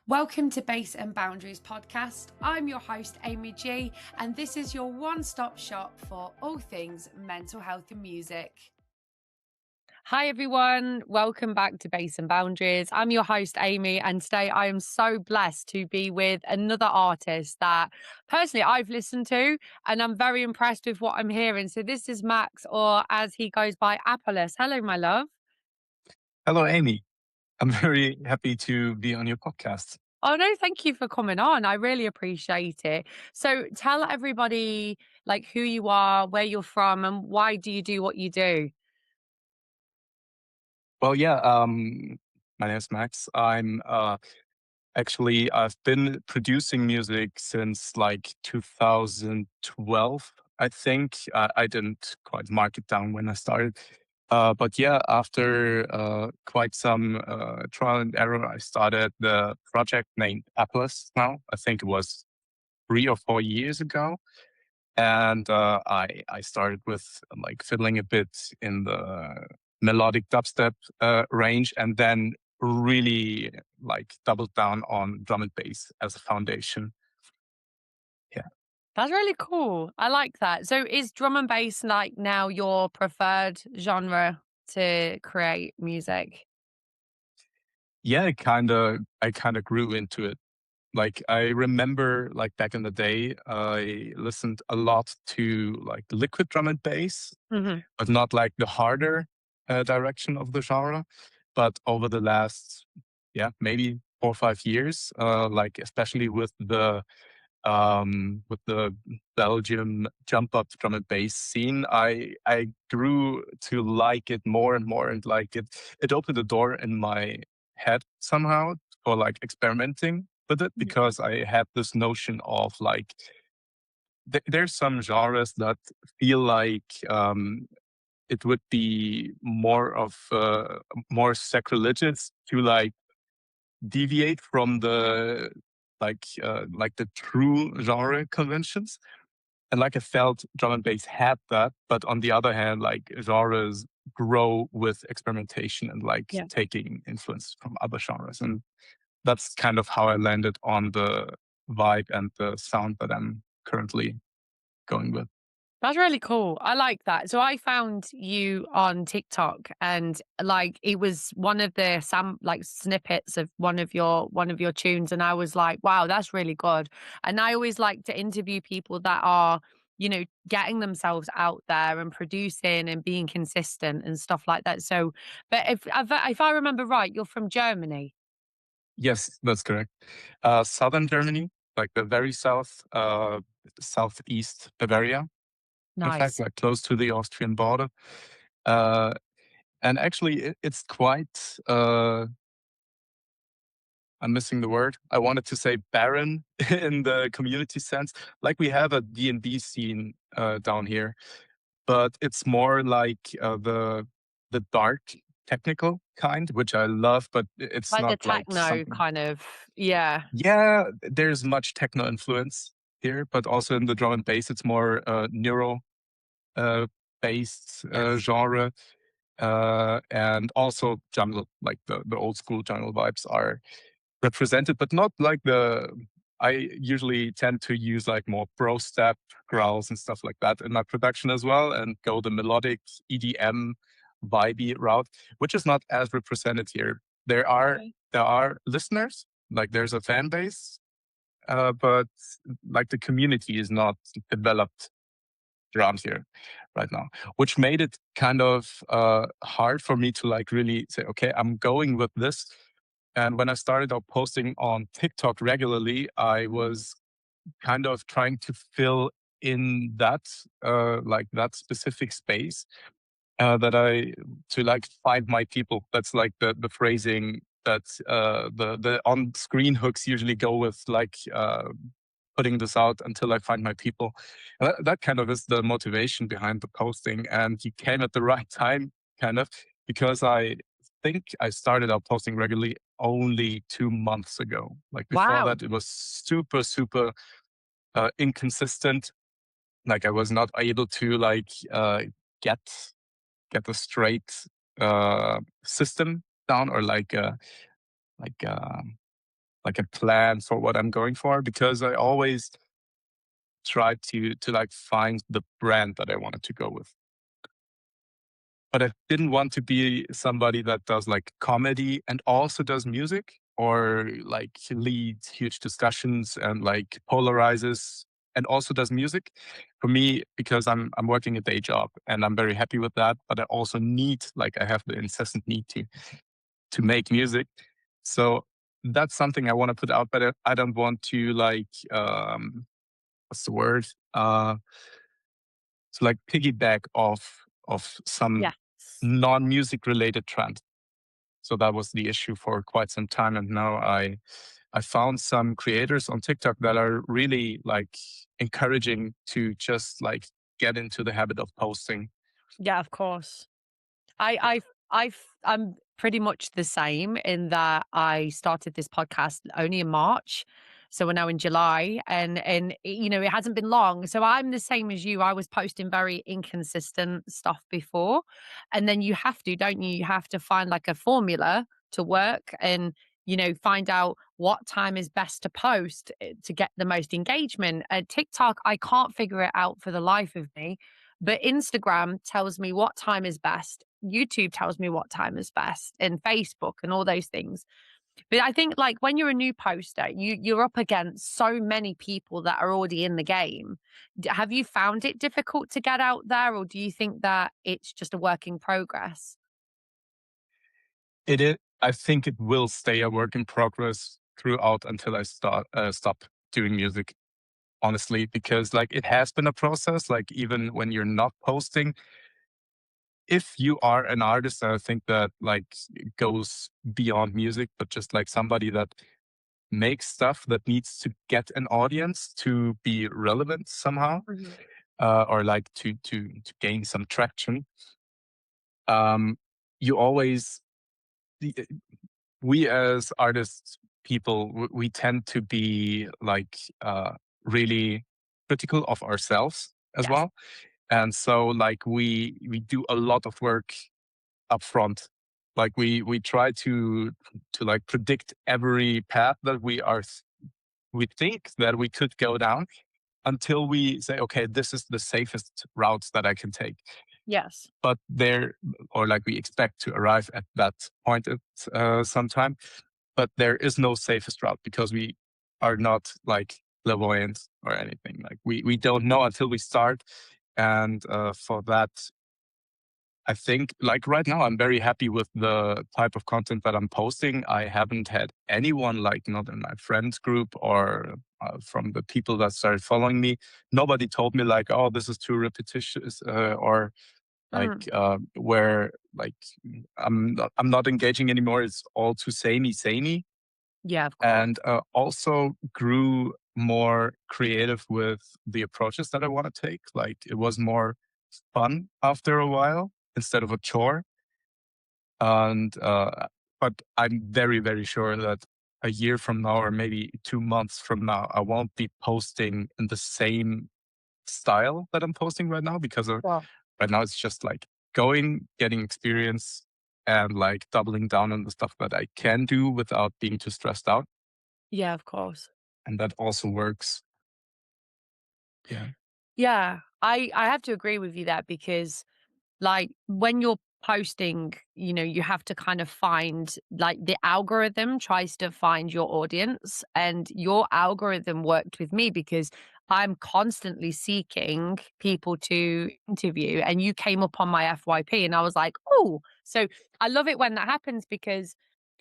Welcome to Bass and Boundaries podcast. I'm your host, Amy G, and this is your one-stop shop for all things mental health and music. Hi everyone, welcome back to Bass and Boundaries. I'm your host Amy, and today I am so blessed to be with another artist that personally I've listened to and I'm very impressed with what I'm hearing. So this is Max, or as he goes by, Apalace. Hello my love. Hello, Amy. I'm very happy to be on your podcast. Oh no, thank you for coming on. I really appreciate it. So tell everybody like who you are, where you're from, and why do you do what you do? Well, yeah, my name is Max. I've been producing music since like 2012, I think. I didn't quite mark it down when I started. But yeah, after quite some trial and error, I started the project named apalace now. I think it was 3 or 4 years ago. And I started with like fiddling a bit in the melodic dubstep range, and then really like doubled down on drum and bass as a foundation. Yeah. That's really cool. I like that. So is drum and bass like now your preferred genre to create music? Yeah, I kinda grew into it. Like I remember like back in the day, I listened a lot to like liquid drum and bass, Hmm. but not like the harder direction of the genre. But over the last, yeah, maybe 4 or 5 years, like especially with the Belgium jump up drum and bass scene, I grew to like it more and more, and like it opened the door in my head somehow for like experimenting with it, because I had this notion of like there's some genres that feel like it would be more sacrilegious to like deviate from the like the true genre conventions. And like I felt drum and bass had that, but on the other hand, like genres grow with experimentation and like Yeah. taking influence from other genres. And that's kind of how I landed on the vibe and the sound that I'm currently going with. That's really cool. I like that. So I found you on TikTok and like it was one of the some like snippets of one of your tunes and I was like, wow, that's really good. And I always like to interview people that are, getting themselves out there and producing and being consistent and stuff like that. So, but if I remember right, you're from Germany. Yes, that's correct. Southern Germany, like the very southeast Bavaria, in fact, Nice. like close to the Austrian border. Uh, and actually, it's quite, I'm missing the word. I wanted to say barren in the community sense. Like we have a D&B scene down here, but it's more like the dark technical kind, which I love, but it's Like the not like techno something. kind of, yeah. Yeah, there's much techno influence here, but also in the drum and bass, it's more neuro uh, based Yes. genre, and also jungle, like the old school jungle vibes are represented, but not like the. I usually tend to use like more pro step growls and stuff like that in my production as well, and go the melodic EDM vibey route, which is not as represented here. There are Okay. there are listeners, like there's a fan base, but like the community is not developed around here right now, which made it kind of hard for me to like really say, okay, I'm going with this. And when I started out posting on TikTok regularly, I was kind of trying to fill in that like that specific space that I to like find my people. That's like the phrasing that the on screen hooks usually go with, like putting this out until I find my people. And that kind of is the motivation behind the posting. And he came at the right time, kind of, because I think I started out posting regularly only 2 months ago. Like before Wow. that, it was super, super inconsistent. Like I was not able to like get get a straight system down, or like like a plan for what I'm going for, because I always try to like find the brand that I wanted to go with. But I didn't want to be somebody that does like comedy and also does music, or like leads huge discussions and like polarizes and also does music. For me, because I'm working a day job and I'm very happy with that, but I also need, like, I have the incessant need to make music. So that's something I want to put out, but I don't want to like what's the word? To like piggyback off of some Yes. non-music related trend. So that was the issue for quite some time. And now I found some creators on TikTok that are really like encouraging to just like get into the habit of posting. Yeah, of course. I Yeah. I'm pretty much the same in that I started this podcast only in March. So we're now in July, and you know, it hasn't been long. So I'm the same as you. I was posting very inconsistent stuff before. And then you have to, don't you? You have to find like a formula to work and you know, find out what time is best to post to get the most engagement. TikTok, I can't figure it out for the life of me. But Instagram tells me what time is best. YouTube tells me what time is best, and Facebook and all those things. But I think like when you're a new poster, you're up against so many people that are already in the game. Have you found it difficult to get out there, or do you think that it's just a work in progress? It is. I think it will stay a work in progress throughout until I stop doing music. Honestly, because like it has been a process. Like even when you're not posting, if you are an artist, I think that like it goes beyond music, but just like somebody that makes stuff that needs to get an audience to be relevant somehow, Mhm. or like to gain some traction. Um, you always the- we as artists people we tend to be like really critical of ourselves as Yes. well, and so like we do a lot of work up front. Like we try to like predict every path that we think that we could go down, until we say, okay, this is the safest routes that I can take. Yes. But there, or like we expect to arrive at that point at some time, but there is no safest route, because we are not like clairvoyant or anything. Like we don't know until we start. And for that, I think like right now, I'm very happy with the type of content that I'm posting. I haven't had anyone, like not in my friends group or from the people that started following me. Nobody told me like, oh, this is too repetitious, or Mm. like where like I'm not engaging anymore. It's all too samey. Yeah, of course. And also grew more creative with the approaches that I want to take. Like it was more fun after a while instead of a chore. And but I'm very sure that a year from now, or maybe 2 months from now, I won't be posting in the same style that I'm posting right now, because Well, right now it's just like going, getting experience, and like doubling down on the stuff that I can do without being too stressed out. yeah, of course. And that also works. Yeah. Yeah, I have to agree with you there because like when you're posting, you know, you have to kind of find like the algorithm tries to find your audience, and your algorithm worked with me because I'm constantly seeking people to interview, and you came up on my FYP and I was like, "Oh." So I love it when that happens because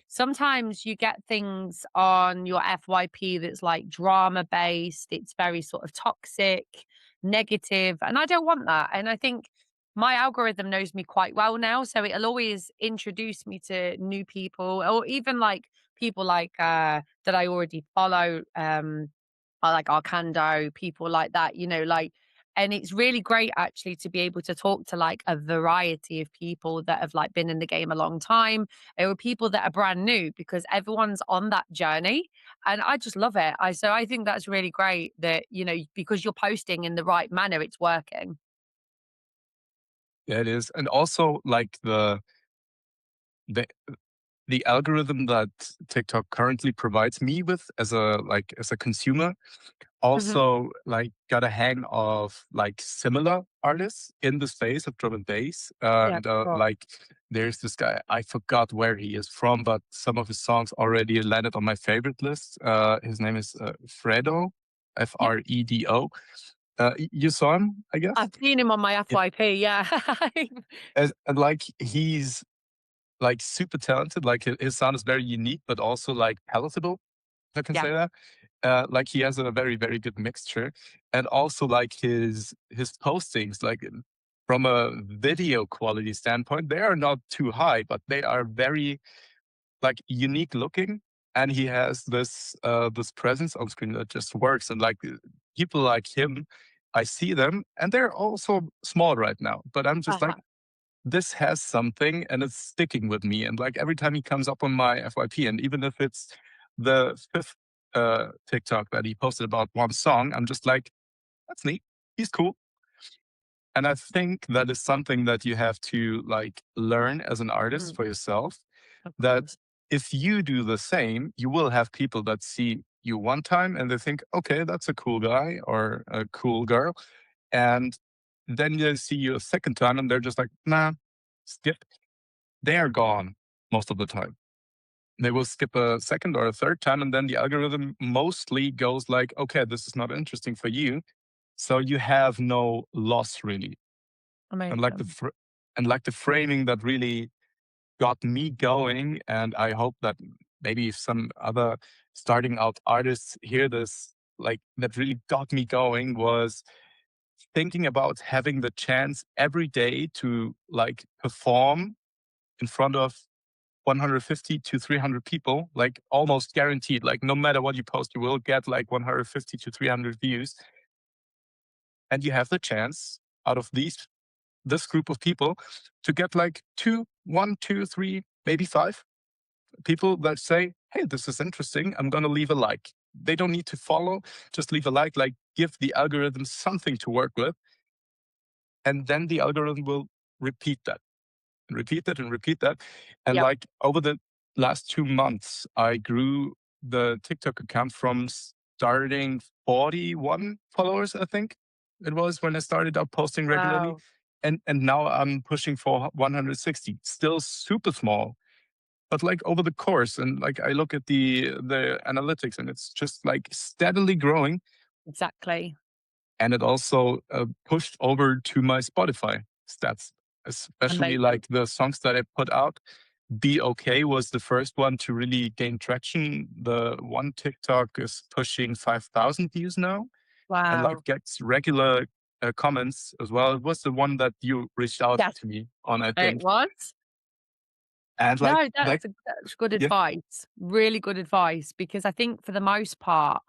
sometimes you get things on your FYP that's like drama based, it's very sort of toxic, negative, and I don't want that. And I think my algorithm knows me quite well now, so it'll always introduce me to new people, or even like people like that I already follow, I like Arcando, people like that, you know, like, and it's really great actually to be able to talk to like a variety of people that have like been in the game a long time, or people that are brand new, because everyone's on that journey, and I just love it. I think that's really great that, you know, because you're posting in the right manner, it's working. Yeah, it is. And also like the the algorithm that TikTok currently provides me with as a consumer Hmm. also like got a hang of like similar artists in the space of drum and bass. Yeah, And sure. like there's this guy, I forgot where he is from, but some of his songs already landed on my favorite list. His name is Fredo, Yeah, Fredo. You saw him, I guess? I've seen him on my Yeah. FYP. Yeah. And like he's like super talented. Like his sound is very unique, but also like palatable, if I can Yeah. say that. Like he has a very, very good mixture. And also like his postings, like from a video quality standpoint, they are not too high, but they are very like unique looking. And he has this presence on screen that just works. And like people like him, I see them and they're also small right now. But I'm just Uh-huh. like, this has something and it's sticking with me. And like every time he comes up on my FYP, and even if it's the fifth TikTok that he posted about one song, I'm just like, that's neat. He's cool. And I think that is something that you have to like learn as an artist Mhm. for yourself. Of That course. if you do the same, you will have people that see you one time and they think, okay, that's a cool guy or a cool girl. And then they see you a second time and they're just like, nah, skip. They are gone most of the time. They will skip a second or a third time, and then the algorithm mostly goes like, okay, this is not interesting for you. So you have no loss really. And like Amazing. and like the framing that really got me going, and I hope that maybe if some other starting out artists hear this, like that really got me going was thinking about having the chance every day to like perform in front of 150 to 300 people, like almost guaranteed. Like no matter what you post, you will get like 150 to 300 views, and you have the chance out of this group of people to get like one, two, three, maybe five people that say, "Hey, this is interesting. I'm gonna leave a like." They don't need to follow; just leave a like. Like give the algorithm something to work with, and then the algorithm will repeat that and repeat that and repeat that. And Yep. like over the last 2 months, I grew the TikTok account from starting 41 followers, I think it was when I started out posting regularly. Wow. And now I'm pushing for 160, still super small. But like over the course, and like I look at the analytics, and it's just like steadily growing. Exactly. And it also pushed over to my Spotify stats, especially Amazing. like the songs that I put out. Be Okay was the first one to really gain traction. The one TikTok is pushing 5,000 views now and like Wow. gets regular comments as well. It was the one that you reached out Yes, to me on, I it think. was. And No, like, that's good yeah, advice. Really good advice because I think for the most part,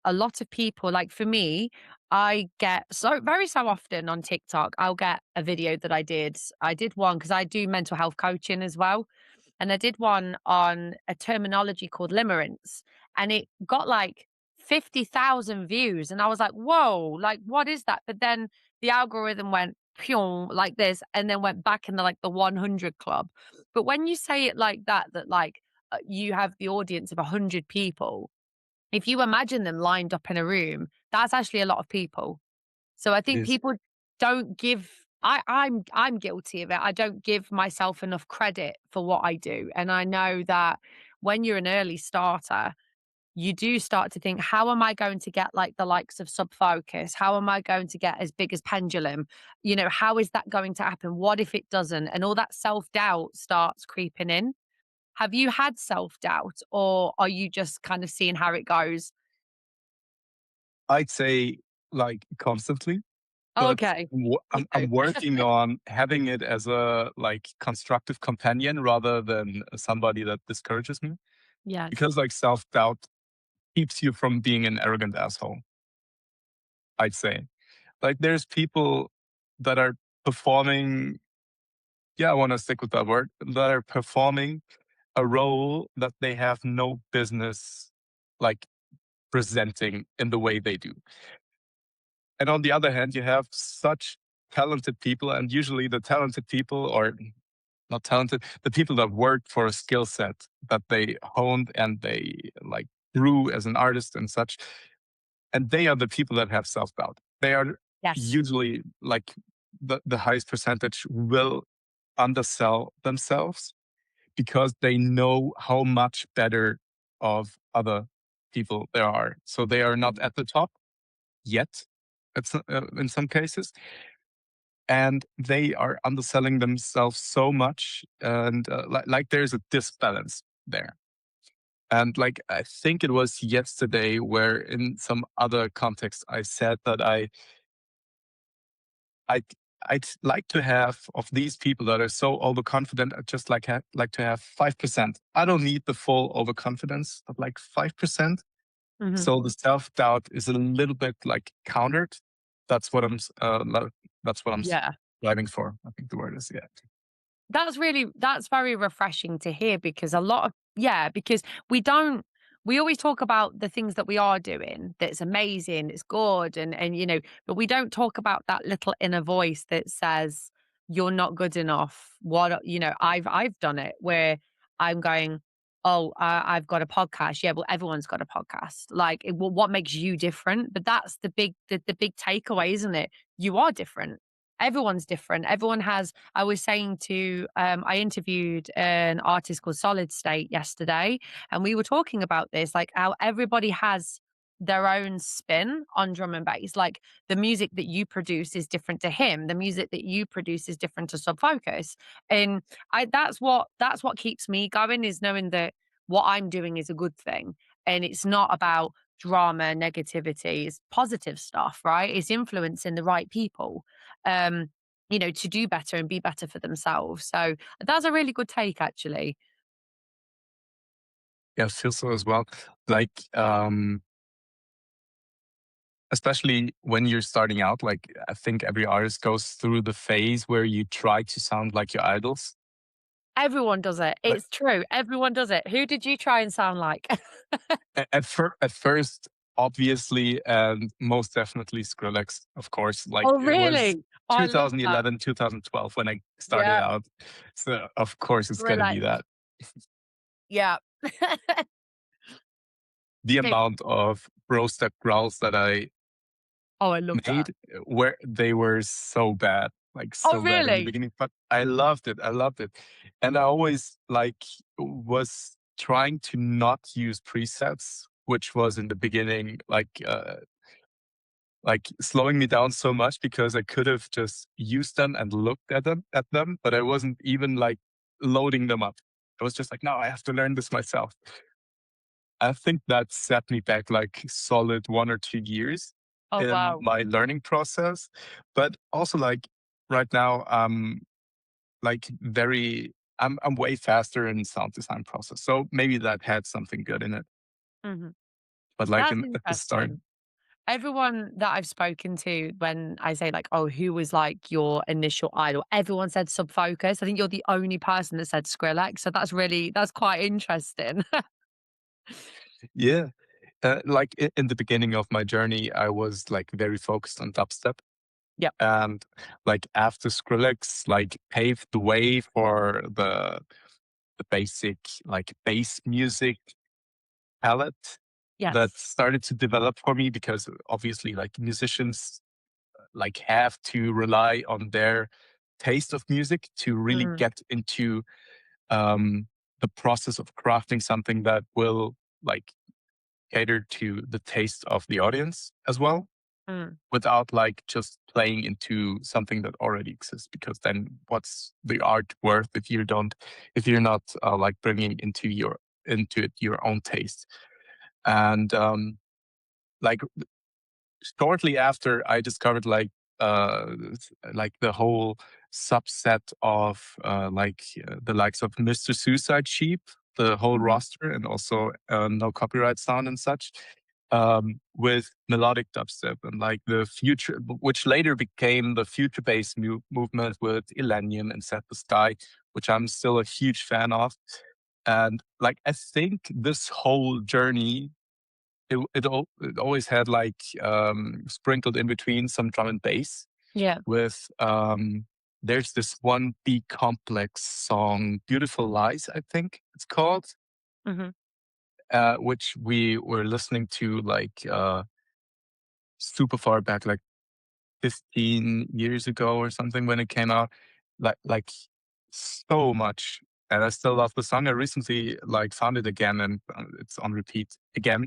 a lot of people, like for me, I get so often on TikTok, I'll get a video that I did. I did one because I do mental health coaching as well. And I did one on a terminology called limerence, and it got like 50,000 views. And I was like, whoa, like, what is that? But then the algorithm went pyong like this and then went back in the 100 club. But when you say it like that, you have the audience of 100 people, if you imagine them lined up in a room, that's actually a lot of people. So I it think is. people don't give I'm guilty of it. I don't give myself enough credit for what I do. And I know that when you're an early starter, you do start to think, how am I going to get like the likes of Subfocus? How am I going to get as big as Pendulum? How is that going to happen? What if it doesn't? And all that self-doubt starts creeping in. Have you had self-doubt or are you just kind of seeing how it goes? I'd say like constantly. But Okay. Me I'm too. working on having it as a like constructive companion rather than somebody that discourages me. Yes. Because like self-doubt keeps you from being an arrogant asshole, I'd say. Like there's people that are performing, yeah, I want to stick with that word, that are performing a role that they have no business like presenting in the way they do. And on the other hand, you have such talented people, and usually the talented people, or not talented, the people that worked for a skill set that they honed and they like grew as an artist and such. And they are the people that have self-doubt. They are Yes. usually like the highest percentage will undersell themselves because they know how much better of other people there are. So they are not Mhm. at the top yet, in some cases, and they are underselling themselves so much, and like there's a disbalance there. And like I think it was yesterday, where in some other context I said that I I'd like to have of these people that are so overconfident. I just like to have 5%. I don't need the full overconfidence, but like 5%. Mhm. So the self doubt is a little bit like countered. That's what that's what I'm Yeah. striving for. I think the word is, yeah. That's very refreshing to hear because a lot of yeah, because we don't we always talk about the things that we are doing that's amazing, it's good and but we don't talk about that little inner voice that says you're not good enough. I've done it where I'm going, "Oh, I've got a podcast." Yeah, well everyone's got a podcast. Like, well, what makes you different? But that's the big takeaway, isn't it? You are different. Everyone's different. Everyone has I was saying to I interviewed an artist called Solid State yesterday, and we were talking about this, like how everybody has their own spin on drum and bass. Like the music that you produce is different to him. The music that you produce is different to Sub Focus. And that's what keeps me going is knowing that what I'm doing is a good thing. And it's not about drama, negativity, it's positive stuff, right? It's influencing the right people. Um, to do better and be better for themselves. So that's a really good take, actually. Yeah, I feel so as well. Like, especially when you're starting out, like I think every artist goes through the phase where you try to sound like your idols. Everyone does it. Like It's true. Everyone does it. Who did you try and sound like? at first, obviously, and most definitely Skrillex, of course. Like Oh, it was really? Oh, I love that. 2011, 2012 when I started Yeah, out. So of course it's gonna be relax. that. Yeah. The No. amount of bro step growls that I Oh, I love that. made where they were so bad, like Oh, so bad in the really? beginning, but I loved it. I loved it. And I always like was trying to not use presets, which was in the beginning like slowing me down so much because I could have just used them and looked at them, but I wasn't even like loading them up. I was just like, no, I have to learn this myself. I think that set me back like solid 1 or 2 years Oh, in wow. my learning process. But also like right now, like I'm way faster in sound design process. So maybe that had something good in it. Mhm. But like That's at the start, interesting. Everyone that I've spoken to when I say like, "Oh, who was like your initial idol?" Everyone said Sub Focus. I think you're the only person that said Skrillex, so that's quite interesting. yeah. Like in the beginning of my journey, I was like very focused on dubstep. Yep. And like after Skrillex like paved the way for the basic like bass music palette that Yes. started to develop for me, because obviously like musicians like have to rely on their taste of music to really Mm, get into um the process of crafting something that will like cater to the taste of the audience as well, mm, without like just playing into something that already exists, because then what's the art worth if you're not like bringing into it your own taste. And like shortly after I discovered like the whole subset of the likes of Mr. Suicide Sheep, the whole mhm, roster, and also No Copyright Sound and such, with melodic dubstep and like the future, which later became the future based movement with Illenium and Set the Sky, which I'm still a huge fan of. And like I think this whole journey, it always had like sprinkled in between some drum and bass yeah, with there's this one B complex song, Beautiful Lies, I think it's called, Hmm. which we were listening to like super far back, like 15 years ago or something when it came out, like so much. And I still love the song. I recently like found it again and it's on repeat again.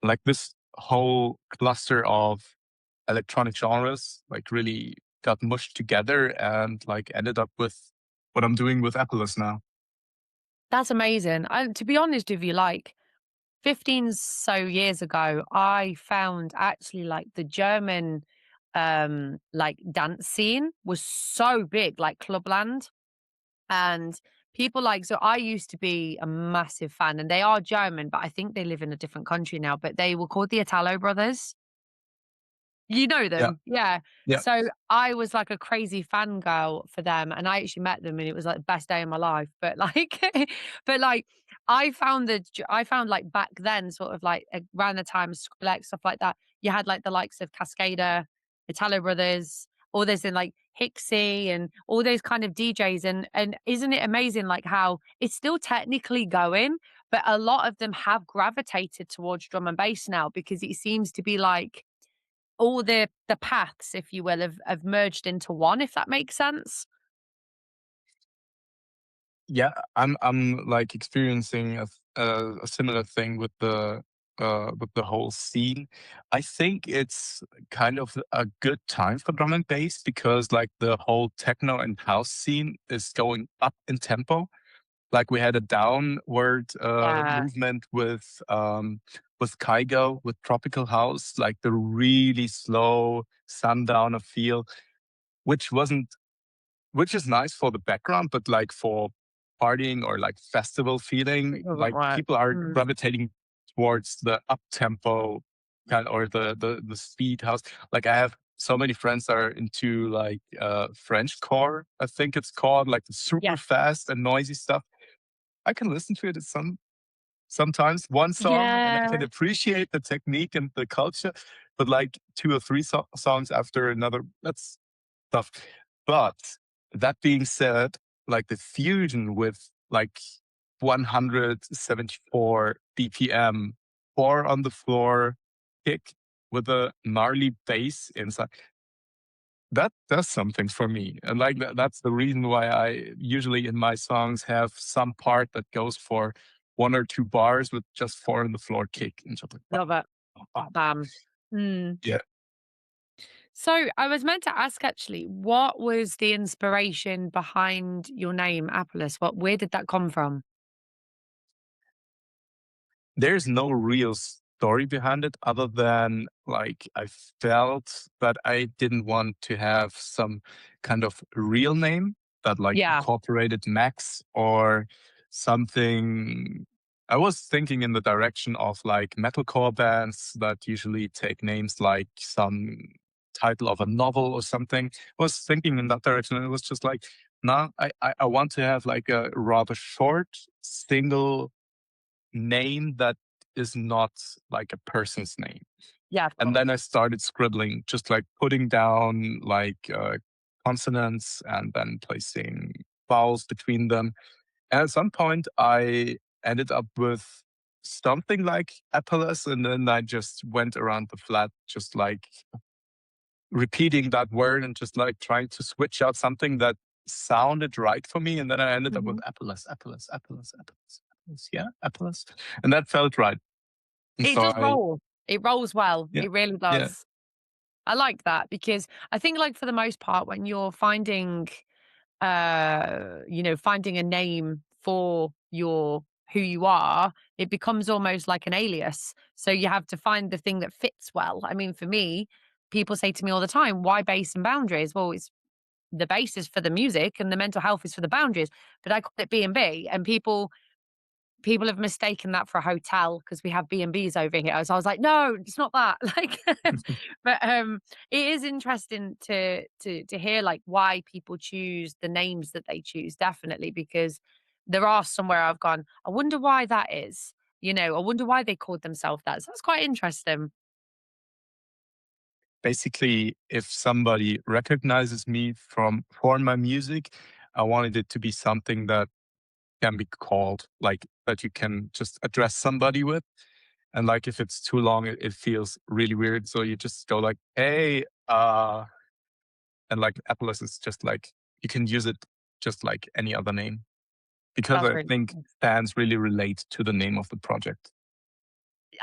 Like this whole cluster of electronic genres like really got mushed together and like ended up with what I'm doing with apalace now. That's amazing. And to be honest with you, like 15 so years ago, I found actually like the German like dance scene was so big, like Clubland. And people like, so I used to be a massive fan, and they are German, but I think they live in a different country now. But they were called the Italo brothers. You know Yeah, them, yeah. yeah. So I was like a crazy fangirl for them, and I actually met them, and it was like the best day of my life. But like, but like, I found like back then, sort of like around the time of Skrillex stuff like that. You had like the likes of Cascada, Italo Brothers, all this in like Hixie and all those kind of DJs, and isn't it amazing like how it's still technically going, but a lot of them have gravitated towards drum and bass now because it seems to be like all the paths, if you will, have merged into one, if that makes sense? Yeah, I'm like experiencing a similar thing with the whole scene. I think it's kind of a good time for drum and bass because like the whole techno and house scene is going up in tempo. Like we had a downward Yeah, movement with Kygo, with Tropical House, like the really slow sundowner feel, which wasn't which is nice for the background, but like for partying or like festival it feeling, doesn't like work. people are Mm. gravitating towards the up tempo kind or the speed house. Like I have so many friends that are into like French core, I think it's called, like the super Yes. fast and noisy stuff. I can listen to it at sometimes one song and I Yeah. can appreciate the technique and the culture, but like two or three songs after another, that's stuff. But that being said, like the fusion with like 174 BPM, four on the floor kick with a gnarly bass inside, that does something for me. And like that's the reason why I usually in my songs have some part that goes for one or two bars with just four on the floor kick and just like bam, Love it. bam, bam. Bam. Mm. Yeah. So I was meant to ask actually, what was the inspiration behind your name, Apollos? Where did that come from? There's no real story behind it other than like I felt that I didn't want to have some kind of real name that like Yeah. incorporated Max or something. I was thinking in the direction of like metalcore bands that usually take names like some title of a novel or something. I was thinking in that direction and it was just like, no, I want to have like a rather short single name that is not like a person's name. Yeah, of And then course. I started scribbling, just like putting down like consonants and then placing vowels between them. And at some point, I ended up with something like apalace, and then I just went around the flat, just like repeating that word and just like trying to switch out something that sounded right for me. And then I ended up with Mhm. apalace, apalace, apalace, apalace, apalace. Yeah, apalace. And that felt right. And It so does I, roll. It rolls well. yeah, It really yeah. does. I like that because I think like for the most part when you're finding finding a name for your who you are, it becomes almost like an alias. So you have to find the thing that fits well. I mean, for me, people say to me all the time, why bass and boundaries? Well, it's the bass is for the music and the mental health is for the boundaries. But I call it B&B and people have mistaken that for a hotel because we have B&Bs over here. So I was like, "No, it's not that." Like, but, it is interesting to hear, like, why people choose the names that they choose, definitely, because there are somewhere I've gone, "I wonder why that is." I wonder why they called themselves that. So that's quite interesting. basically, if somebody recognizes me for my music, I wanted it to be something that can be called, like that you can just address somebody with. And like if it's too long, it feels really weird. So you just go like, hey, and like apalace is just like you can use it just like any other name because That's I really think nice. fans really relate to the name of the project.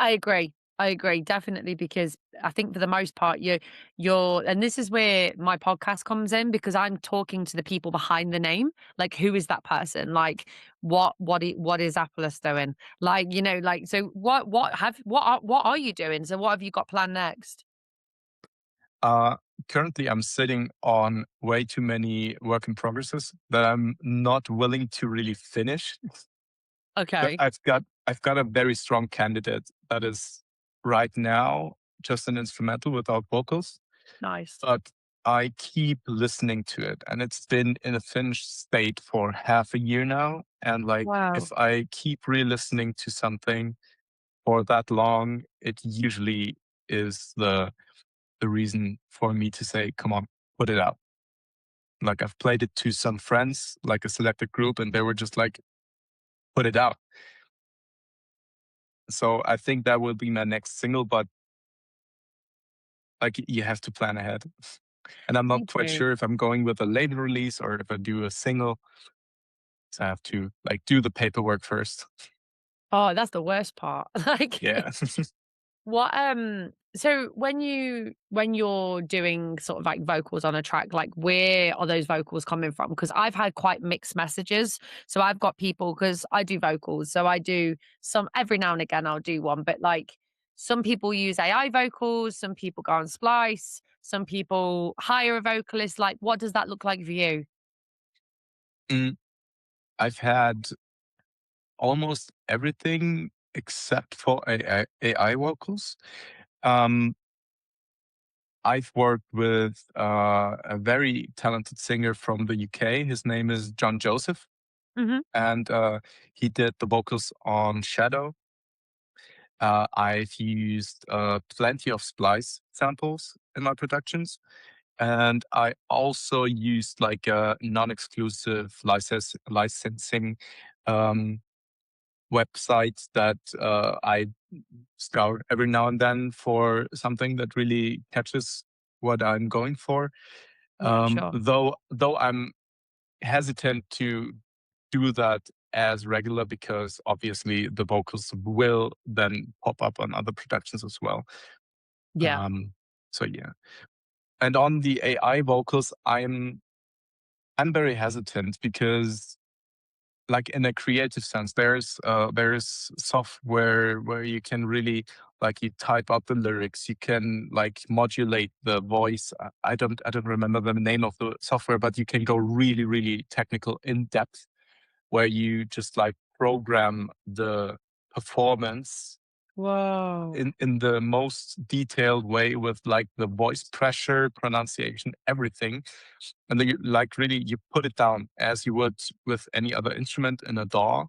I agree. I agree, definitely, because I think for the most part, you're, and this is where my podcast comes in because I'm talking to the people behind the name. Like, who is that person? Like, what is Apollos doing? Like, like, so what are you doing? So what have you got planned next? Uh, Currently, I'm sitting on way too many work in progresses that I'm not willing to really finish. But Okay, I've got a very strong candidate that is right now just an instrumental without vocals, nice. but I keep listening to it, and it's been in a finished state for half a year now. And like, Wow. if I keep re-listening to something for that long, it usually is the reason for me to say, "Come on, put it out." Like I've played it to some friends, like a selected group, and they were just like, "Put it out." So I think that will be my next single, but like you have to plan ahead. And I'm not You quite do. sure if I'm going with a label release or if I do a single. So I have to like do the paperwork first. Oh, that's the worst part. Like, Yeah. so when you're doing sort of like vocals on a track, like where are those vocals coming from? Because I've had quite mixed messages. So I've got people, because I do vocals, so I do some every now and again I'll do one, but like some people use AI vocals, some people go on Splice, some people hire a vocalist. Like, what does that look like for you? Mm, I've had almost everything except for AI vocals. Um, I've worked with a very talented singer from the UK. His name is John Joseph, Hmm. and he did the vocals on Shadow. I've used plenty of Splice samples in my productions. And I also used like a non-exclusive licensing um, website that I scour every now and then for something that really catches what I'm going for. Yeah, sure. Though I'm hesitant to do that as regular because obviously the vocals will then pop up on other productions as well. Yeah. Um, so yeah. And on the AI vocals, I'm very hesitant because like in a creative sense, there's software where you can really like you type out the lyrics, you can like modulate the voice. I don't remember the name of the software, but you can go really, really technical in depth where you just like program the performance Whoa. in the most detailed way with like the voice pressure, pronunciation, everything. And then you like really you put it down as you would with any other instrument in a DAW.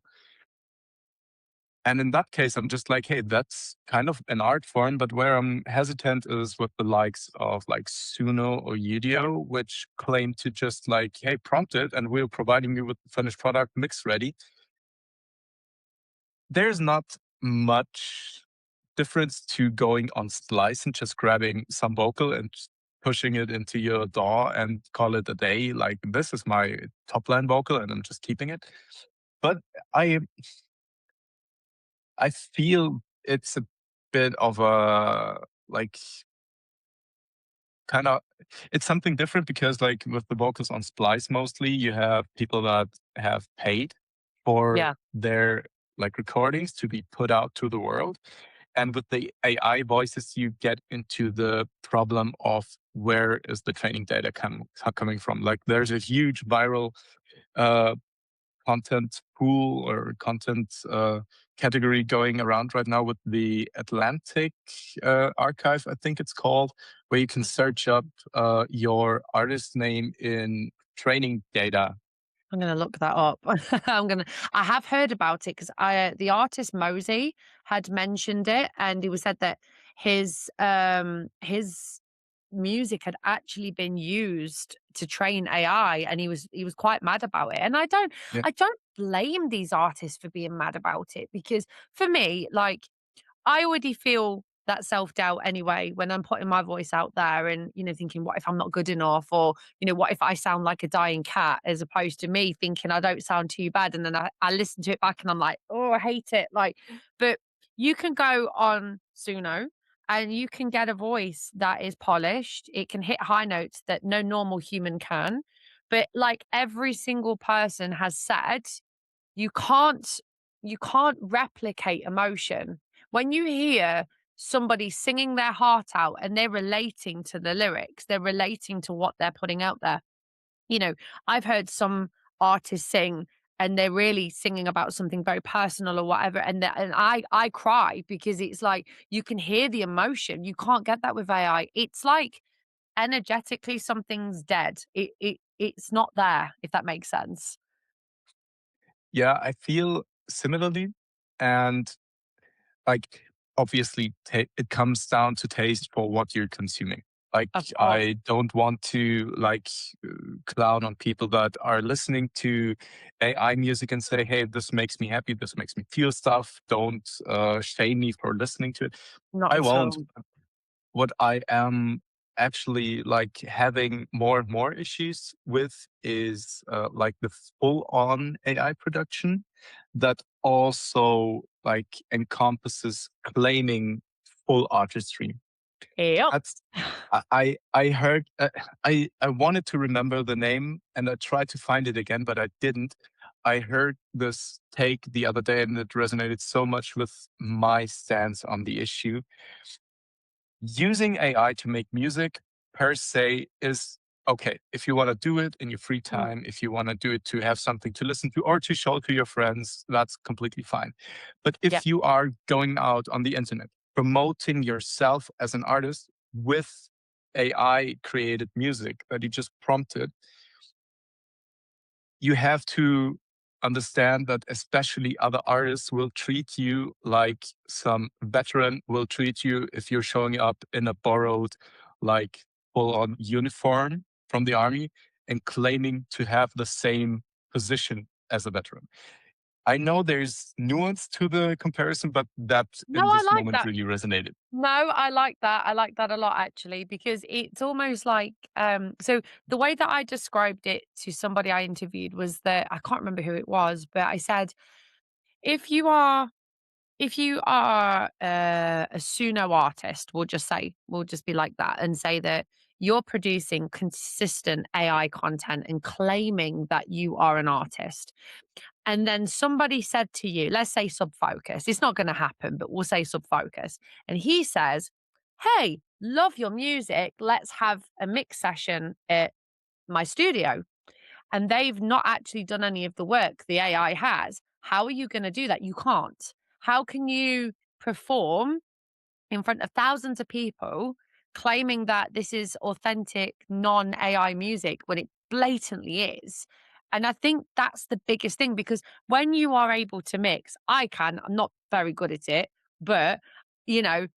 And in that case, I'm just like, hey, that's kind of an art form. But where I'm hesitant is with the likes of like Suno or Udio, which claim to just like, hey, prompt it and we're providing you with the finished product mix ready. There's not much difference to going on Splice and just grabbing some vocal and just pushing it into your DAW and call it a day. Like this is my top line vocal and I'm just keeping it. But I I feel it's a bit of a like kind of it's something different because like with the vocals on Splice mostly you have people that have paid for Yeah. their like recordings to be put out to the world. And with the AI voices, you get into the problem of where is the training data coming from? Like there's a huge viral uh, content pool or content category going around right now with the Atlantic archive, I think it's called, where you can search up your artist name in training data. I'm gonna look that up. I have heard about it because the artist Mosey had mentioned it, and he was said that his music had actually been used to train AI, and he was quite mad about it. And Yeah. I don't blame these artists for being mad about it, because for me, like, I already feel that self-doubt anyway when I'm putting my voice out there and, thinking, what if I'm not good enough? Or, what if I sound like a dying cat, as opposed to me thinking I don't sound too bad. And then I listen to it back and I'm like, oh, I hate it. Like, but you can go on Suno and you can get a voice that is polished. It can hit high notes that no normal human can. But like every single person has said, you can't you can't replicate emotion. When you hear somebody singing their heart out and they're relating to the lyrics, they're relating to what they're putting out there. You know, I've heard some artists sing and they're really singing about something very personal or whatever, and I cry, because it's like you can hear the emotion. You can't get that with AI. It's like energetically something's dead. It's not there, if that makes sense. Yeah, I feel similarly. And like, obviously, it comes down to taste for what you're consuming. Like, Of course. I don't want to clown on people that are listening to AI music and say, "Hey, this makes me happy. This makes me feel stuff." Don't shame me for listening to it. Not I at won't. all. What I am actually like having more and more issues with is like the full on AI production that also like encompasses claiming full artistry. Yep. That's I heard I wanted to remember the name and I tried to find it again, but I didn't. I heard this take the other day and it resonated so much with my stance on the issue. Using AI to make music per se is okay. If you want to do it in your free Mm, time, if you want to do it to have something to listen to or to show to your friends, that's completely fine. But yep. if you are going out on the internet, promoting yourself as an artist with AI created music that you just prompted, you have to understand that especially other artists will treat you like some veteran will treat you if you're showing up in a borrowed, like full on uniform from the army and claiming to have the same position as a veteran. I know there's nuance to the comparison, but that No, in I this like moment that. really resonated. No, I like that. I like that a lot, actually, because it's almost like, so the way that I described it to somebody I interviewed was that, I can't remember who it was, but I said, if you are if you are a Suno artist, we'll just be like that and say that you're producing consistent AI content and claiming that you are an artist. And then somebody said to you, let's say Subfocus, it's not going to happen, but we'll say Subfocus. And he says, hey, love your music. Let's have a mix session at my studio. And they've not actually done any of the work, the AI has. How are you going to do that? You can't. How can you perform in front of thousands of people claiming that this is authentic, non AI music when it blatantly is? And I think that's the biggest thing, because when you are able to mix, I'm not very good at it, but you know,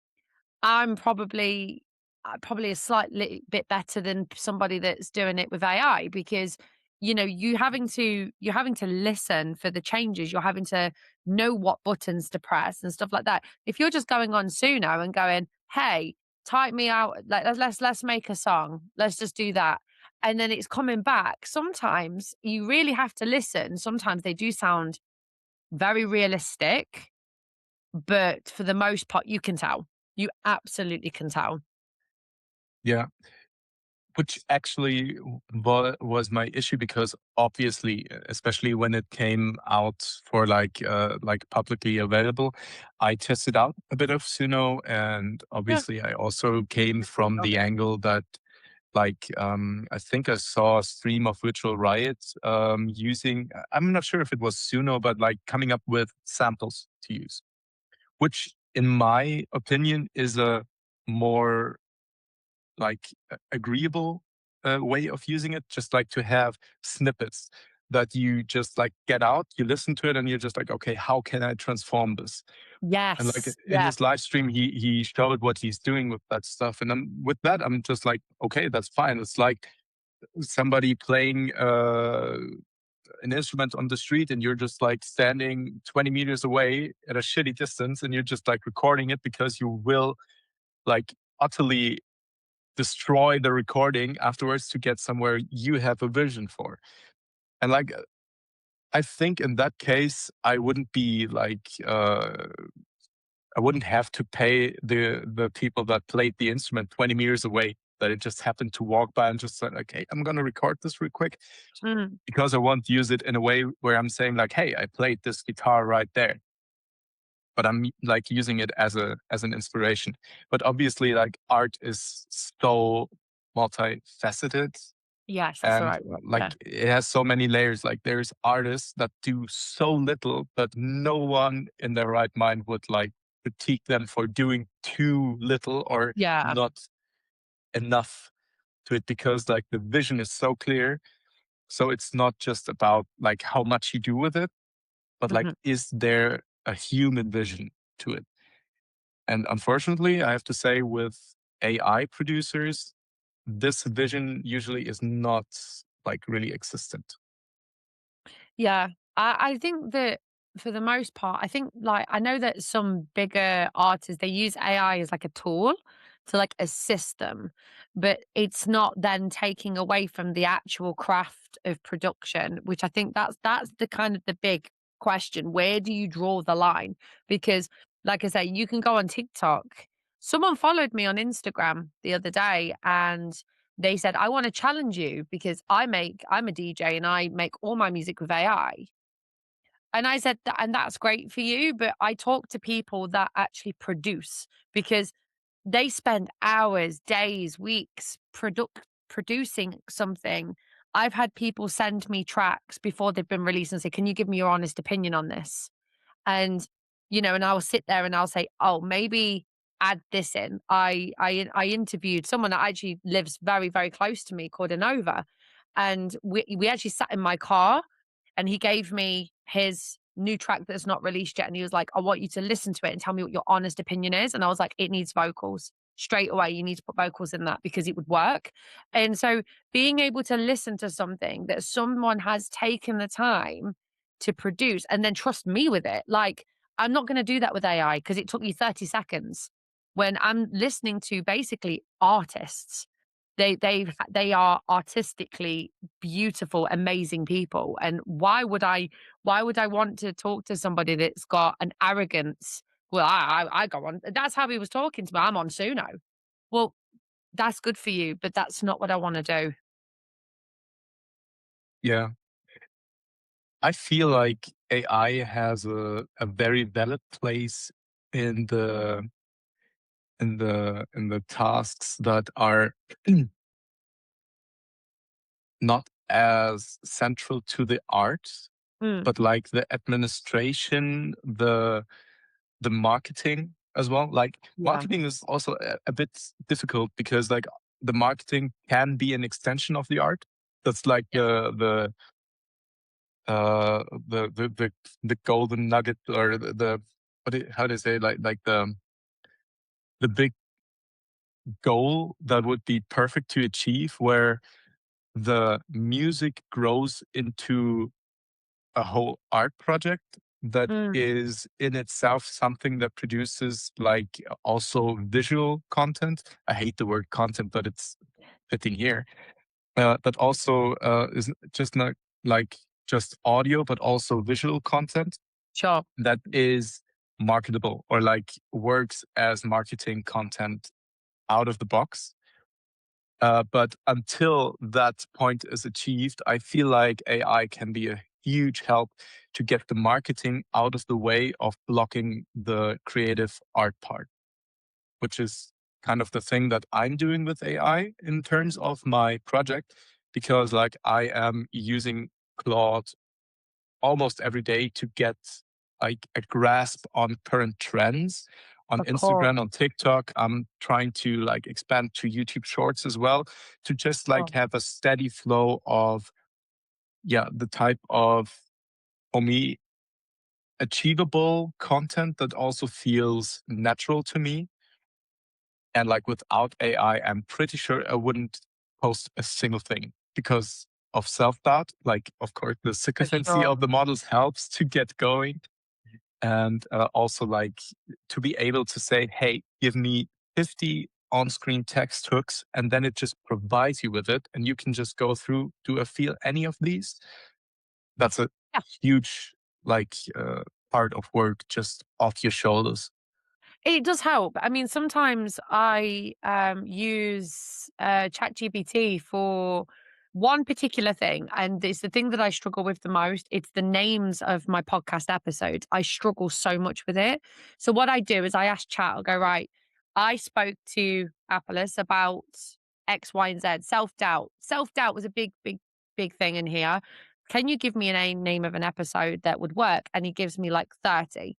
I'm probably a slightly bit better than somebody that's doing it with AI, because you're having to listen for the changes, you're having to know what buttons to press and stuff like that. If you're just going on Suno and going, "Hey, type me out, like let's make a song. Let's just do that." And then it's coming back. Sometimes you really have to listen. Sometimes they do sound very realistic, but for the most part, you can tell. You absolutely can tell. Yeah. Which actually was my issue because obviously, especially when it came out for like publicly available, I tested out a bit of Suno, and Yeah. obviously I also came from the angle that I think I saw a stream of Virtual Riot using I'm not sure if it was Suno, but like coming up with samples to use, which in my opinion is a more agreeable way of using it, just like to have snippets. that you just like get out, you listen to it, and you're just like, okay, how can I transform this? And like Yes. in Yeah. his live stream, he showed what he's doing with that stuff, and with that, I'm just like, okay, that's fine. It's like somebody playing an instrument on the street, and you're just like standing 20 meters away at a shitty distance, and you're just like recording it because you will like utterly destroy the recording afterwards to get somewhere you have a vision for. And like, I think in that case, I wouldn't be like, I wouldn't have to pay the people that played the instrument 20 meters away, that it just happened to walk by and just said, okay, I'm going to record this real quick, Mm. because I want to use it in a way where I'm saying like, hey, I played this guitar right there, but I'm like using it as an inspiration. But obviously, like, art is so multifaceted, Yes, that's the and right word. like Yeah. it has so many layers. Like there's artists that do so little that no one in their right mind would like critique them for doing too little or Yeah. not enough to it, because like the vision is so clear. So it's not just about like how much you do with it, but like, Mhm. is there a human vision to it? And unfortunately, I have to say, with AI producers, this vision usually is not like really existent. Yeah, I think that for the most part, I think like I know that some bigger artists they use AI as like a tool to like assist them, but it's not then taking away from the actual craft of production, which I think that's the kind of the big question. Where do you draw the line? Because like I say, you can go on TikTok. Someone followed me on Instagram the other day and they said, I want to challenge you because I'm a DJ and I make all my music with AI. And I said, and that's great for you. But I talk to people that actually produce because they spend hours, days, weeks producing something. I've had people send me tracks before they've been released and say, can you give me your honest opinion on this? And, and I'll sit there and I'll say, "Oh, maybe add this in." I interviewed someone that actually lives very, very close to me called Anova, and we actually sat in my car, and he gave me his new track that's not released yet, and he was like, "I want you to listen to it and tell me what your honest opinion is." And I was like, "It needs vocals." Straight away, you need to put vocals in that because it would work. And so being able to listen to something that someone has taken the time to produce and then trust me with it. Like, I'm not going to do that with AI because it took you 30 seconds when I'm listening to basically artists. They are artistically beautiful, amazing people. And why would I want to talk to somebody that's got an arrogance? Well, I go on. That's how he was talking to me. I'm on Suno. Well, that's good for you, but that's not what I want to do. Yeah. I feel like AI has a very valid place in the tasks that are not as central to the art, Mm, but like the administration, the marketing as well. Like yeah. marketing is also a bit difficult, because like the marketing can be an extension of the art. That's like the golden nugget, or the how do you say, like the big goal that would be perfect to achieve, where the music grows into a whole art project that Mm, is in itself something that produces like also visual content. I hate the word content, but it's fitting here. That also is just not like just audio, but also visual content sure. that is marketable, or like works as marketing content out of the box. But until that point is achieved, I feel like AI can be a huge help to get the marketing out of the way of blocking the creative art part, which is kind of the thing that I'm doing with AI in terms of my project, because like I am using Claude almost every day to get like a grasp on current trends on Of course. Instagram, on TikTok. I'm trying to like expand to YouTube Shorts as well, to just like Sure. have a steady flow of the type of, for me, achievable content that also feels natural to me. And like without AI, I'm pretty sure I wouldn't post a single thing because of self-doubt. Like, of course, the For sycophancy sure. of the models helps to get going. And also like to be able to say, hey, give me 50 on-screen text hooks, and then it just provides you with it. And you can just go through, do I feel any of these? That's a Yeah. huge like part of work just off your shoulders. It does help. I mean, sometimes I use ChatGPT for one particular thing, and it's the thing that I struggle with the most. It's the names of my podcast episodes. I struggle so much with it. So what I do is I ask Chat. I'll go, right. I spoke to apalace about X, Y, and Z. Self doubt. Self doubt was a big, big, big thing in here. Can you give me a name of an episode that would work? And he gives me like 30,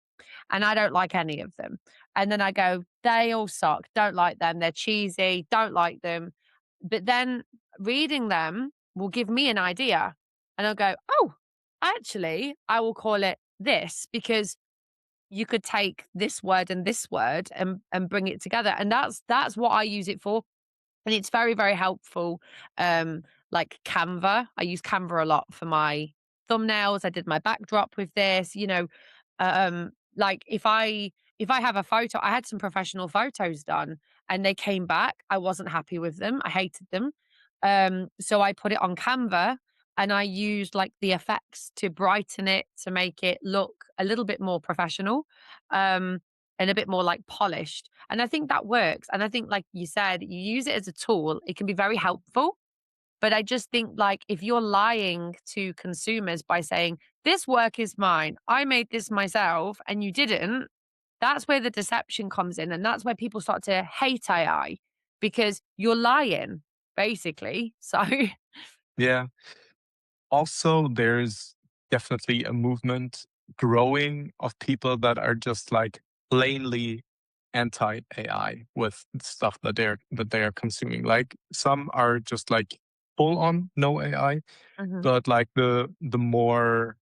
and I don't like any of them. And then I go, they all suck. Don't like them. They're cheesy. Don't like them. But then reading them will give me an idea. And I'll go, oh, actually, I will call it this because you could take this word and bring it together. And that's what I use it for. And it's very, very helpful. Like Canva, I use Canva a lot for my thumbnails. I did my backdrop with this, like if I have a photo, I had some professional photos done and they came back. I wasn't happy with them. I hated them. So I put it on Canva and I used like the effects to brighten it to make it look a little bit more professional. Um, and a bit more like polished. And I think that works. And I think, like you said, you use it as a tool, it can be very helpful. But I just think, like, if you're lying to consumers by saying, this work is mine, I made this myself, and you didn't, that's where the deception comes in. And that's where people start to hate AI because you're lying, basically. So, Yeah. Also, there's definitely a movement growing of people that are just like plainly anti AI with stuff that they are consuming. Like some are just like full on no AI, mhm, but like the more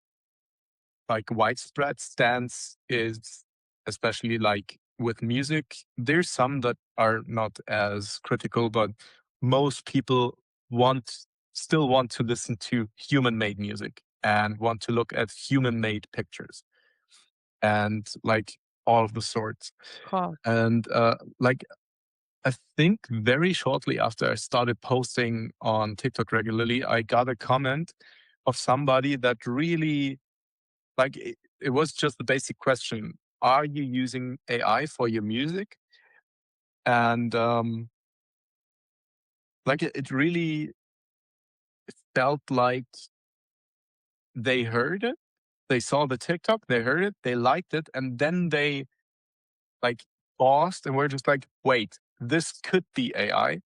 like widespread stance is, especially like with music, there's some that are not as critical, but most people want still want to listen to human made music and want to look at human made pictures and like all of the sorts. cool. And like I think very shortly after I started posting on TikTok regularly, I got a comment of somebody that really like it was just the basic question: are you using AI for your music? And like it really felt like they heard it, they saw the TikTok, they heard it, they liked it, and then they like paused and were just like, "Wait, this could be AI."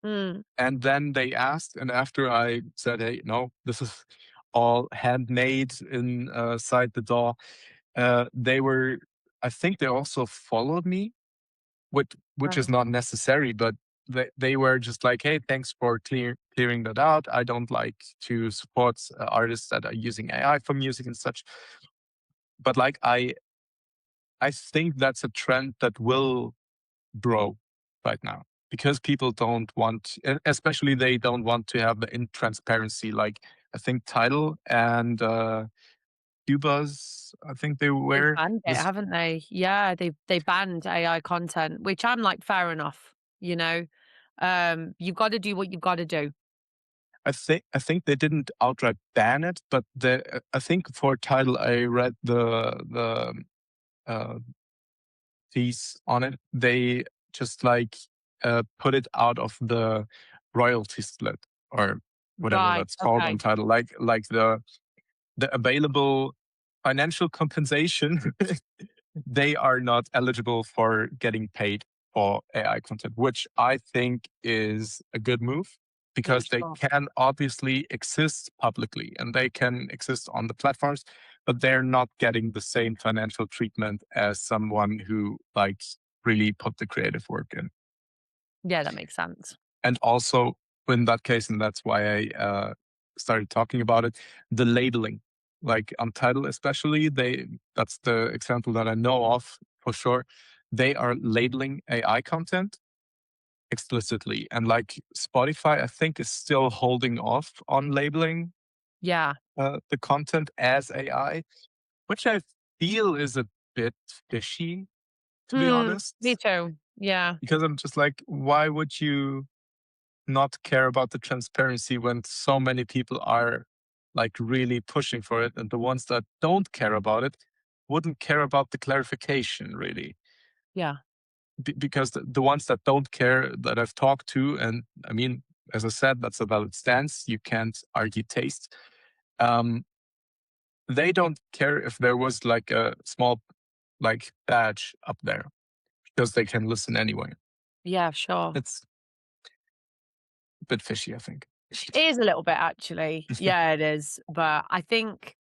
Mm, And then they asked, and after I said, "Hey, no, this is all handmade inside the DAW," they were. I think they also followed me, which is right. not necessary, but they were just like, hey, thanks for clearing that out. I don't like to support artists that are using AI for music and such. But like I think that's a trend that will grow right now because people don't want, especially they don't want to have the intransparency. Like I think Tidal and Cubase, I think they They've were banned it, this. haven't they? Yeah, they banned AI content, which I'm like, fair enough, you know? You've gotta do what you've gotta do. I think they didn't outright ban it, but I think for Tidal I read the uh, piece on it. They just like put it out of the royalty split or whatever Right, that's called on okay. Tidal, like the available financial compensation. They are not eligible for getting paid for AI content, which I think is a good move For because they sure. can obviously exist publicly and they can exist on the platforms, but they're not getting the same financial treatment as someone who like really put the creative work in. Yeah, that makes sense. And also in that case, and that's why I started talking about it, the labeling. Like on Tidal especially, that's the example that I know of for sure. They are labeling AI content explicitly. And like Spotify, I think, is still holding off on labeling Yeah. the content as AI, which I feel is a bit fishy, to be Me honest, too. Yeah. because I'm just like, why would you not care about the transparency when so many people are like really pushing for it, and the ones that don't care about it wouldn't care about the clarification really. Yeah. Because the ones that don't care that I've talked to, and I mean, as I said, that's a valid stance. You can't argue taste. Um, they don't care if there was like a small like badge up there because they can listen anyway. Yeah, sure. It's a bit fishy, I think. It is a little bit actually. Yeah, it is. But I think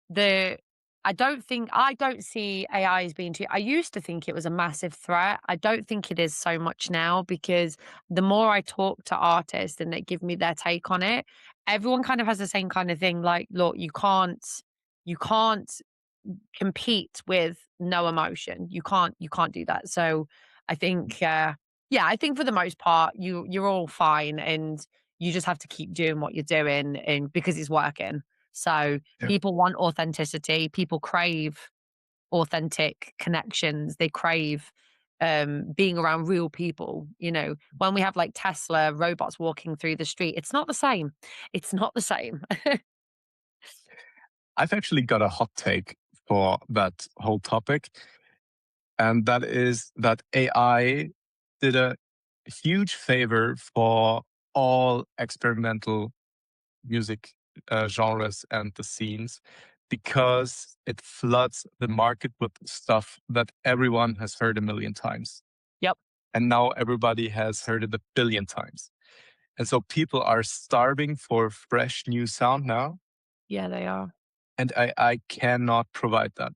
the I don't see AI as being too I used to think it was a massive threat. I don't think it is so much now because the more I talk to artists and they give me their take on it, everyone kind of has the same kind of thing. Like, look, you can't compete with no emotion. You can't do that. So I think yeah, I think for the most part you're all fine and you just have to keep doing what you're doing and because it's working. So Yeah. people want authenticity, people crave authentic connections, they crave being around real people. When we have like Tesla robots walking through the street, it's not the same. It's not the same. I've actually got a hot take for that whole topic, and that is that AI did a huge favor for all experimental music genres and the scenes because it floods the market with stuff that everyone has heard a million times. Yep. And now everybody has heard it a billion times. And so people are starving for fresh new sound now. Yeah, they are. And I cannot provide that.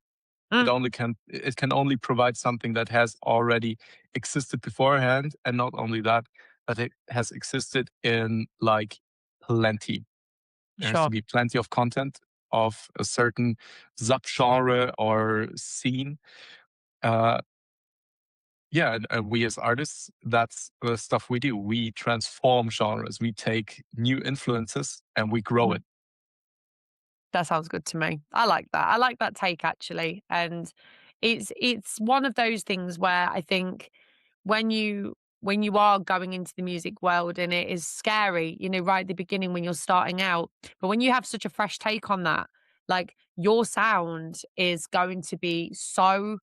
Mm, It can only provide something that has already existed beforehand. And not only that, that it has existed in like plenty. There has to sure. be plenty of content of a certain subgenre or scene. Uh, yeah, and we as artists, that's the stuff we do. We transform genres. We take new influences and we grow it. That sounds good to me. I like that. I like that take actually. And it's one of those things where I think when you are going into the music world and it is scary, right at the beginning when you're starting out, but when you have such a fresh take on that, like your sound is going to be so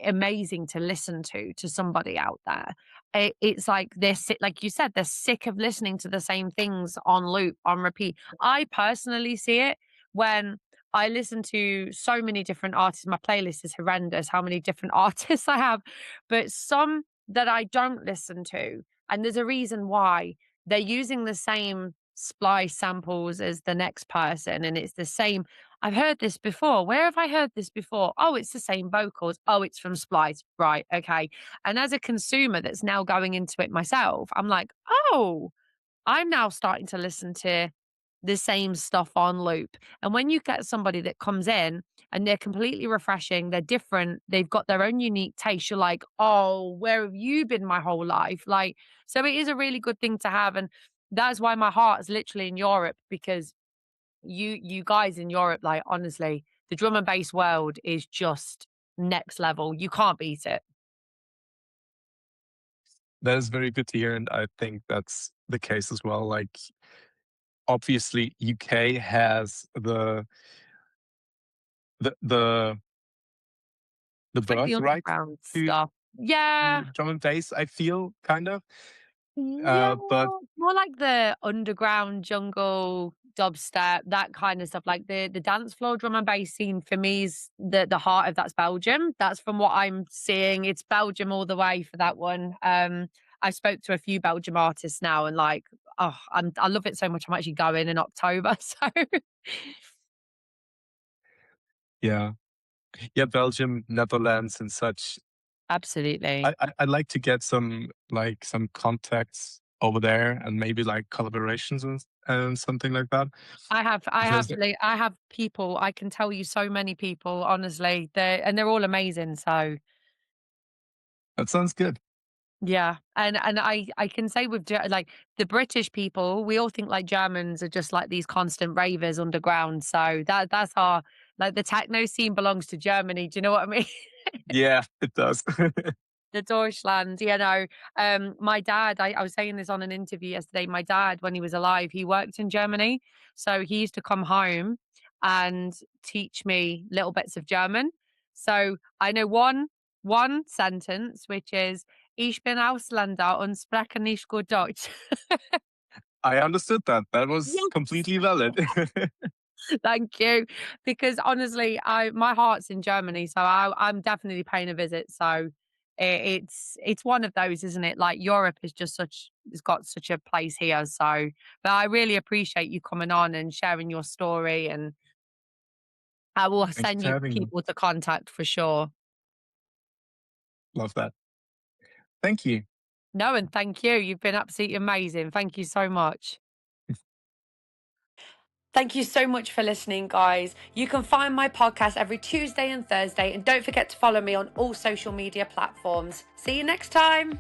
amazing to listen to somebody out there. It's like like you said, they're sick of listening to the same things on loop, on repeat. I personally see it when I listen to so many different artists. My playlist is horrendous, how many different artists I have, but some that I don't listen to, and there's a reason why. They're using the same splice samples as the next person, and it's the same. I've heard this before. Where have I heard this before? Oh, it's the same vocals. Oh, it's from Splice. Right. Okay. And as a consumer that's now going into it myself, I'm like, oh, I'm now starting to listen to the same stuff on loop. And when you get somebody that comes in and they're completely refreshing, they're different, they've got their own unique taste, you're like, oh, where have you been my whole life? Like, so it is a really good thing to have. And that's why my heart is literally in Europe because you guys in Europe, like honestly, the drum and bass world is just next level. You can't beat it. That is very good to hear. And I think that's the case as well. Like, obviously, UK has the the the It's like the birthright underground to stuff. Yeah. drum and bass, I feel, kind of. Yeah, But more like the underground jungle dubstep, that kind of stuff. Like the dance floor drum and bass scene for me is the heart of that's Belgium. That's from what I'm seeing. It's Belgium all the way for that one. I spoke to a few Belgium artists now and like, oh, I love it so much. I'm actually going in October. So yeah, yeah, Belgium, Netherlands, and such. absolutely. I'd like to get some contacts over there and maybe like collaborations and something like that? I have Because I have people, I can tell you so many people, honestly, they're all amazing, so that sounds good. yeah, and I can say with like the British people, we all think like Germans are just like these constant ravers underground, so that's our like the techno scene belongs to Germany, do you know what I mean? Yeah, it does. The Deutschland, you know. My dad, I was saying this on an interview yesterday. My dad, when he was alive, he worked in Germany. So he used to come home and teach me little bits of German. So I know one sentence, which is Ich bin Ausländer und spreche nicht gut Deutsch. I understood that. That was Yes. completely valid. Thank you. Because honestly, I my heart's in Germany, so I'm definitely paying a visit. So it's one of those, isn't it? Like Europe is just such it's got such a place here. So, but I really appreciate you coming on and sharing your story, and I will Thank you send for you having me. people to contact for sure. Love that. Thank you. No, and thank you. You've been absolutely amazing. Thank you so much. Thank you so much for listening, guys. You can find my podcast every Tuesday and Thursday, and don't forget to follow me on all social media platforms. See you next time.